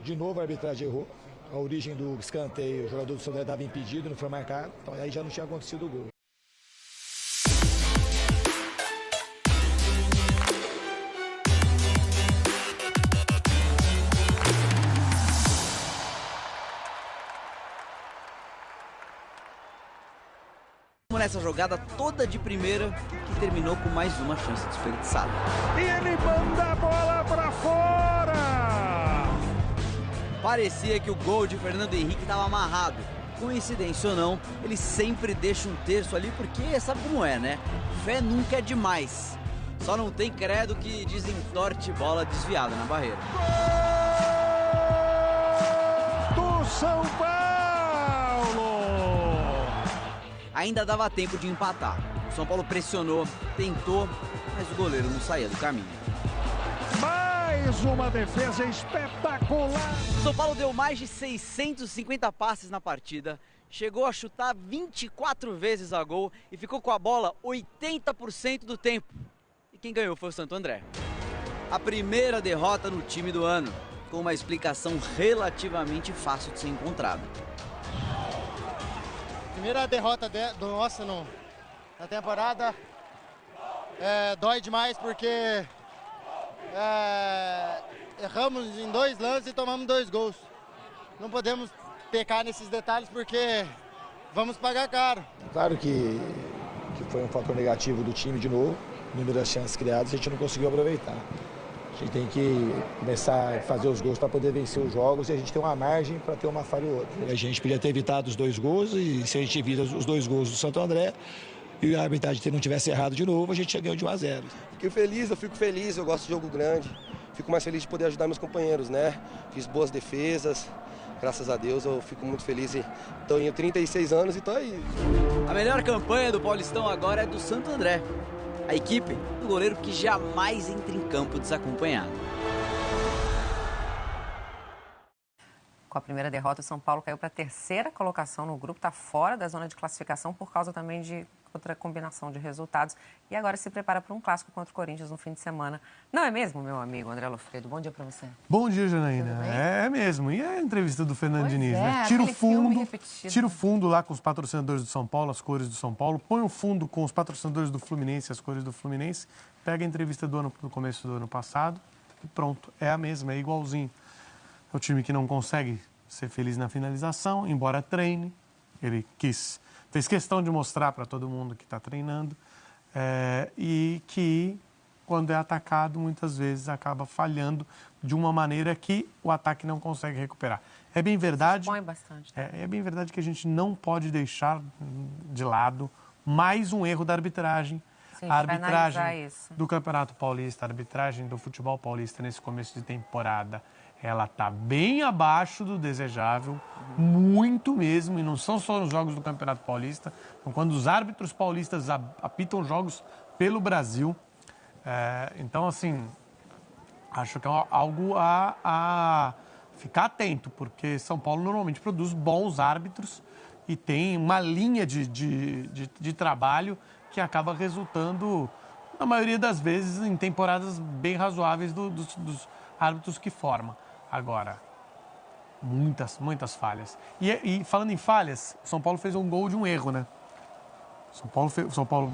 De novo a arbitragem errou. A origem do escanteio, o jogador do Santo André estava impedido, não foi marcado. Então aí já não tinha acontecido o gol. Nessa jogada toda de primeira, que terminou com mais uma chance desperdiçada. E ele manda a bola pra fora! Parecia que o gol de Fernando Henrique estava amarrado. Coincidência ou não, ele sempre deixa um terço ali, porque sabe como é, né? Fé nunca é demais. Só não tem credo que desentorte bola desviada na barreira. Gol do São Paulo! Ainda dava tempo de empatar. O São Paulo pressionou, tentou, mas o goleiro não saía do caminho. Mais uma defesa espetacular! O São Paulo deu mais de 650 passes na partida, chegou a chutar 24 vezes a gol e ficou com a bola 80% do tempo. E quem ganhou foi o Santo André. A primeira derrota no time do ano, com uma explicação relativamente fácil de ser encontrada. Primeira derrota nossa na temporada, dói demais porque erramos em 2 lances e tomamos 2 gols. Não podemos pecar nesses detalhes porque vamos pagar caro. Claro que foi um fator negativo do time de novo, o número das chances criadas a gente não conseguiu aproveitar. A gente tem que começar a fazer os gols para poder vencer os jogos e a gente tem uma margem para ter uma falha ou outra. A gente podia ter evitado os 2 gols e se a gente evita os 2 gols do Santo André e a arbitragem não tivesse errado de novo, a gente já ganhou de 1-0. Eu fico feliz, eu gosto de jogo grande. Fico mais feliz de poder ajudar meus companheiros, né? Fiz boas defesas, graças a Deus eu fico muito feliz. Estou em 36 anos e estou aí. A melhor campanha do Paulistão agora é do Santo André. A equipe do goleiro que jamais entra em campo desacompanhado. Com a primeira derrota, o São Paulo caiu para a 3ª colocação no grupo, está fora da zona de classificação por causa também de outra combinação de resultados. E agora se prepara para um clássico contra o Corinthians no fim de semana. Não é mesmo, meu amigo André Lofredo? Bom dia para você. Bom dia, Janaína. É mesmo. E a entrevista do Fernando Diniz, né? Tira o fundo lá com os patrocinadores do São Paulo, as cores do São Paulo. Põe o fundo com os patrocinadores do Fluminense, as cores do Fluminense. Pega a entrevista do começo do ano passado e pronto. É a mesma, é igualzinho. É o time que não consegue ser feliz na finalização, embora treine. Ele fez questão de mostrar para todo mundo que está treinando e que, quando é atacado, muitas vezes acaba falhando de uma maneira que o ataque não consegue recuperar. É bem verdade. Expõe bastante. É bem verdade que a gente não pode deixar de lado mais um erro da arbitragem. Sim, a arbitragem isso. do Campeonato Paulista, a arbitragem do futebol paulista nesse começo de temporada, ela está bem abaixo do desejável, muito mesmo, e não são só nos jogos do Campeonato Paulista, então, quando os árbitros paulistas apitam jogos pelo Brasil. Então, assim, acho que é algo a ficar atento, porque São Paulo normalmente produz bons árbitros e tem uma linha de trabalho que acaba resultando, na maioria das vezes, em temporadas bem razoáveis dos árbitros que forma. Agora, muitas falhas. E falando em falhas, o São Paulo fez um gol de um erro, né? O São Paulo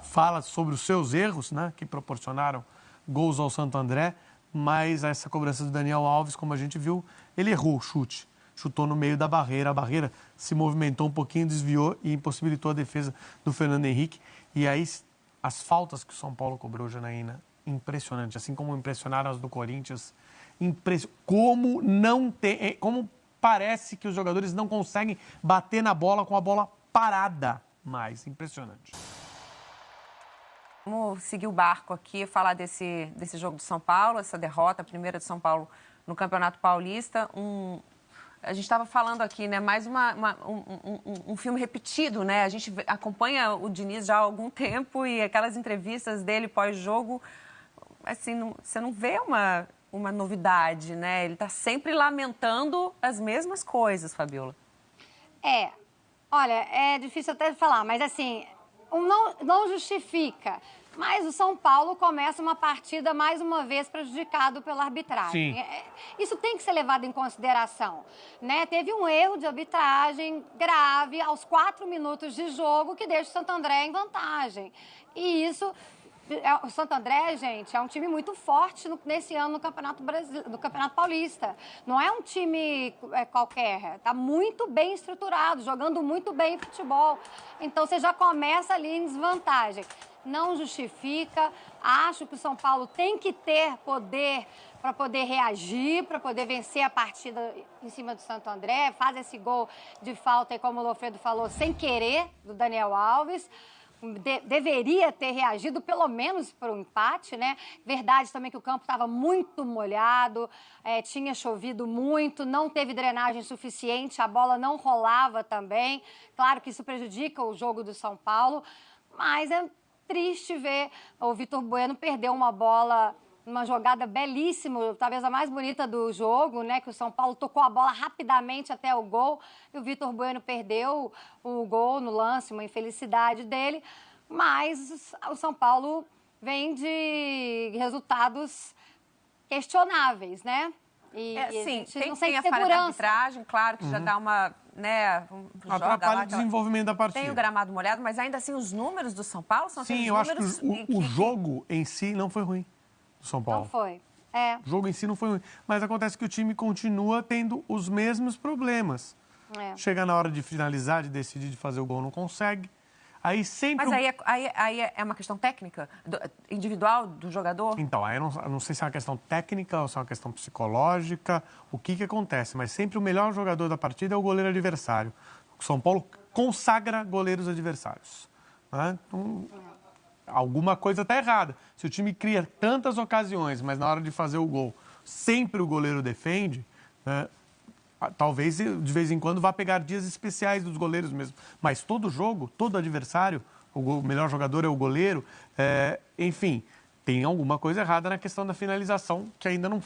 fala sobre os seus erros, né? Que proporcionaram gols ao Santo André, mas essa cobrança do Daniel Alves, como a gente viu, ele errou o chute. Chutou no meio da barreira, a barreira se movimentou um pouquinho, desviou e impossibilitou a defesa do Fernando Henrique. E aí, as faltas que o São Paulo cobrou, Janaína, impressionante. Assim como impressionaram as do Corinthians, como parece que os jogadores não conseguem bater na bola com a bola parada mais. Impressionante. Vamos seguir o barco aqui e falar desse jogo do São Paulo, essa derrota, a primeira de São Paulo no Campeonato Paulista. A gente estava falando aqui, né? Mais um filme repetido, né? A gente acompanha o Diniz já há algum tempo e aquelas entrevistas dele pós-jogo, assim, você não vê uma novidade, né? Ele está sempre lamentando as mesmas coisas, Fabiola. Olha, é difícil até de falar, mas assim, não justifica. Mas o São Paulo começa uma partida, mais uma vez, prejudicado pela arbitragem. Sim. Isso tem que ser levado em consideração, né? Teve um erro de arbitragem grave aos 4 minutos de jogo que deixa o Santo André em vantagem. E isso... O Santo André, gente, é um time muito forte nesse ano no Campeonato Paulista. Não é um time qualquer, está muito bem estruturado, jogando muito bem futebol. Então, você já começa ali em desvantagem. Não justifica. Acho que o São Paulo tem que ter poder para poder reagir, para poder vencer a partida em cima do Santo André. Faz esse gol de falta, e como o Lofredo falou, sem querer, do Daniel Alves. Deveria ter reagido, pelo menos, para o empate, né? Verdade também que o campo estava muito molhado, tinha chovido muito, não teve drenagem suficiente, a bola não rolava também. Claro que isso prejudica o jogo do São Paulo, mas é triste ver o Vitor Bueno perder uma bola, uma jogada belíssima, talvez a mais bonita do jogo, né? Que o São Paulo tocou a bola rapidamente até o gol e o Vitor Bueno perdeu o gol no lance, uma infelicidade dele. Mas o São Paulo vem de resultados questionáveis, né? Sim, a gente tem não que sente ter a falha da segurança. arbitragem, claro que já dá uma, né, Atrapalha o desenvolvimento da partida. Tem o gramado molhado, mas ainda assim os números do São Paulo são Sim, eu acho que o jogo em si não foi ruim do São Paulo. Não foi. O jogo em si não foi ruim. Mas acontece que o time continua tendo os mesmos problemas. Chega na hora de finalizar, de decidir, de fazer o gol, não consegue. Aí sempre... Mas aí é uma questão técnica, individual do jogador? Então, aí eu não sei se é uma questão técnica ou se é uma questão psicológica, o que acontece. Mas sempre o melhor jogador da partida é o goleiro adversário. O São Paulo consagra goleiros adversários, né? Então, alguma coisa está errada. Se o time cria tantas ocasiões, mas na hora de fazer o gol, sempre o goleiro defende, né? Talvez, de vez em quando, vá pegar dias especiais dos goleiros mesmo. Mas todo jogo, todo adversário, o melhor jogador é o goleiro. Enfim, tem alguma coisa errada na questão da finalização que ainda não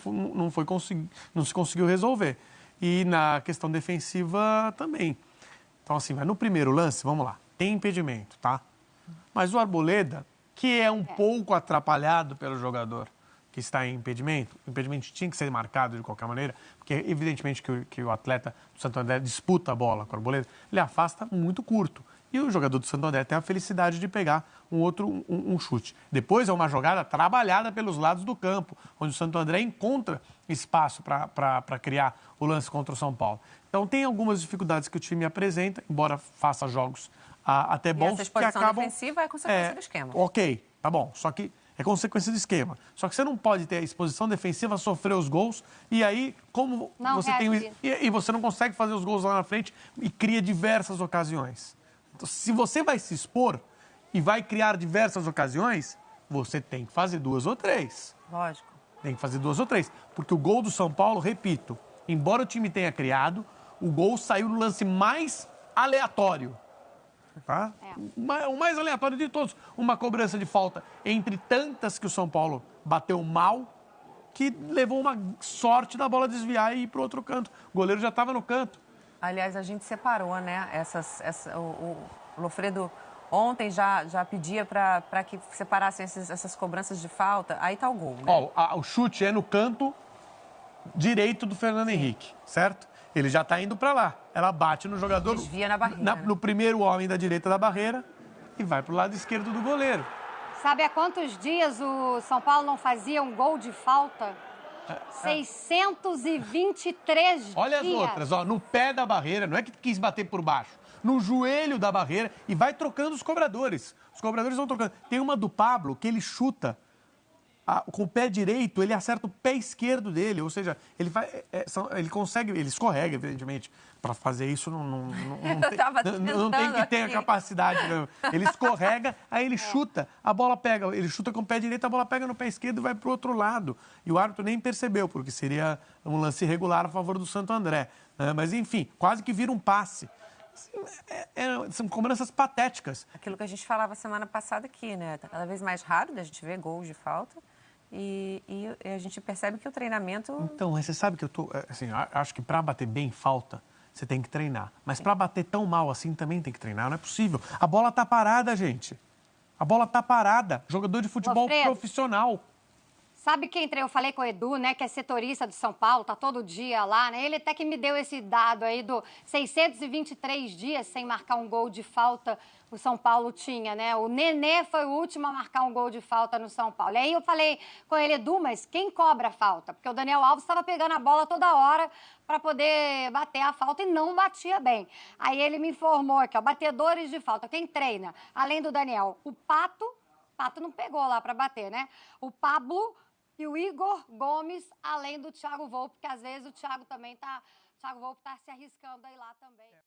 se conseguiu resolver. E na questão defensiva também. Então, assim, no primeiro lance, vamos lá, tem impedimento, tá? Mas o Arboleda, que é um pouco atrapalhado pelo jogador que está em impedimento, o impedimento tinha que ser marcado de qualquer maneira, porque evidentemente que o atleta do Santo André disputa a bola com o Arboleda, ele afasta muito curto. E o jogador do Santo André tem a felicidade de pegar um chute. Depois é uma jogada trabalhada pelos lados do campo, onde o Santo André encontra espaço para criar o lance contra o São Paulo. Então tem algumas dificuldades que o time apresenta, embora faça jogos até bons, essa exposição que acabam... defensiva é consequência do esquema. Ok, tá bom, só que é consequência do esquema. Só que você não pode ter a exposição defensiva, sofrer os gols, e aí, como não você tem... E você não consegue fazer os gols lá na frente e cria diversas ocasiões. Então, se você vai se expor e vai criar diversas ocasiões, você tem que fazer 2 ou 3. Lógico. Tem que fazer 2 ou 3. Porque o gol do São Paulo, repito, embora o time tenha criado, o gol saiu no lance mais aleatório. Tá? O mais aleatório de todos. Uma cobrança de falta entre tantas que o São Paulo bateu mal, que levou uma sorte da bola desviar e ir para o outro canto. O goleiro já estava no canto. Aliás, a gente separou, né? O Lofredo ontem já pedia para que separassem essas cobranças de falta. Aí tá o gol, né? O chute é no canto direito do Fernando Henrique, certo? Ele já está indo para lá. Ela bate no jogador... Desvia na barreira. No primeiro homem da direita da barreira e vai para o lado esquerdo do goleiro. Sabe há quantos dias o São Paulo não fazia um gol de falta? 623 dias. Olha as outras, no pé da barreira, não é que quis bater por baixo, no joelho da barreira e vai trocando os cobradores. Os cobradores vão trocando. Tem uma do Pablo que ele chuta com o pé direito, ele acerta o pé esquerdo dele, ou seja, ele consegue, ele escorrega, evidentemente. Para fazer isso, não tem que ter a capacidade. Ele escorrega, aí ele chuta, a bola pega. Ele chuta com o pé direito, a bola pega no pé esquerdo e vai para o outro lado. E o árbitro nem percebeu, porque seria um lance irregular a favor do Santo André. Mas, enfim, quase que vira um passe. São cobranças patéticas. Aquilo que a gente falava semana passada aqui, né? Tá cada vez mais raro da gente ver gols de falta. E a gente percebe que o treinamento... Então, você sabe que eu tô... Assim, acho que para bater bem falta, você tem que treinar. Mas para bater tão mal assim, também tem que treinar. Não é possível. A bola tá parada, gente. A bola tá parada. Jogador de futebol Alfredo. profissional. Sabe quem eu falei com o Edu, né, que é setorista do São Paulo, tá todo dia lá, né? Ele até que me deu esse dado aí do 623 dias sem marcar um gol de falta o São Paulo tinha, né? O Nenê foi o último a marcar um gol de falta no São Paulo. E aí eu falei com ele, Edu, mas quem cobra a falta? Porque o Daniel Alves estava pegando a bola toda hora para poder bater a falta e não batia bem. Aí ele me informou aqui, ó, batedores de falta, quem treina? Além do Daniel, o Pato não pegou lá para bater, né? O Pablo e o Igor Gomes, além do Thiago Volpe, porque às vezes o Thiago Volpe tá se arriscando aí lá também.